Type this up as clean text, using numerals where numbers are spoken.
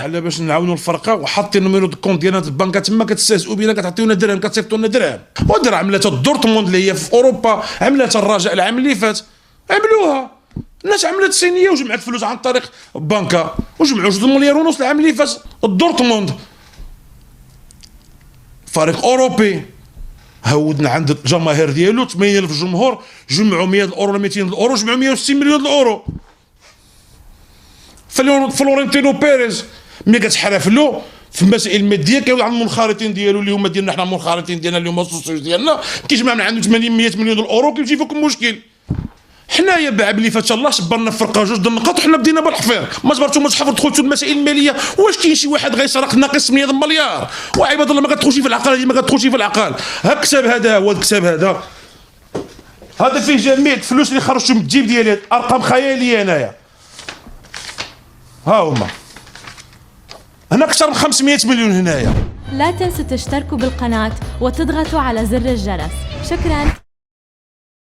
على باش نعاونوا الفرقه وحاطين نيميرو دو كونت ديالنا البنكه تما كتستهزئوا بينا كتعطيونا درهم كتصيفطوا لنا درهم ودرهم عملتها دورتموند اللي هي في اوروبا عملتها الرجاء العام اللي فات عملوها الناس عملت صينيه وجمعت فلوس عن طريق بنكه وجمعوا 2 مليار ونص العام اللي فات دورتموند فريق اوروبي هودنا عند الجماهير ديالو 80,000 جمهور جمعوا 100 اورو ولا 200 اورو جمعوا 160 مليون الاورو فلورنتينو بيريز ملي كتحرف له في المسائل الماديه كيولي عند المنخرطين ديالو اللي هما ديالنا حنا المنخرطين ديالنا اللي هما السوسيوس ديالنا كيجمع من عنده 80 100 مليون الاورو كيمشي فيكم مشكل. حنايا بعام اللي فات الله شبرنا فرقه جوج د النقاط وحنا بدينا بالحفير ما جبرتوش حفر دخلتوا المسائل الماليه واش كاين شي واحد غيسرق ناقص 100 مليار وعباد الله ما كتدخلش في العقل هذه ما كتدخلش في العقل ها الكتاب هذا هو الكتاب هذا فيه جميع الفلوس اللي خرجتوا من الجيب ديالي ارقام خياليه انايا ها هما هنا اكثر من 500 مليون هنايا. لا تنسوا تشتركوا بالقناة وتضغطوا على زر الجرس. شكراً.